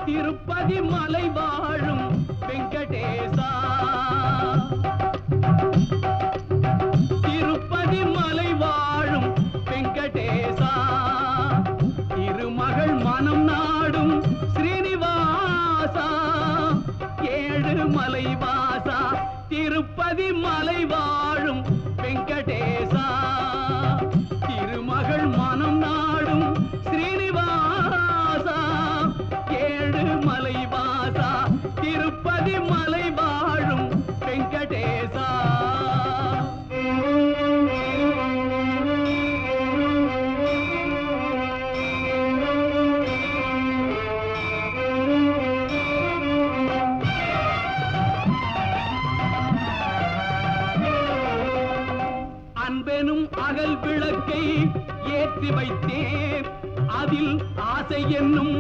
திருப்பதி மலை வாழும் வெங்கடேசா, திருப்பதி மலை வாழும் வெங்கடேசா, திருமகள் மனம் நாடும் ஸ்ரீனிவாசா, ஏழு மலை வாசா, திருப்பதி மலை வாழும் வெங்கடேசா, திருமகள் மனம் நாடும் ஸ்ரீனிவாசா, ஏழு மலை வாசா, திருப்பதி மலை வாழும் வெங்கடேசா. அன்பெனும் அகல் விளக்கை ஏற்றி வைத்தேன், அதில் ஆசை என்னும்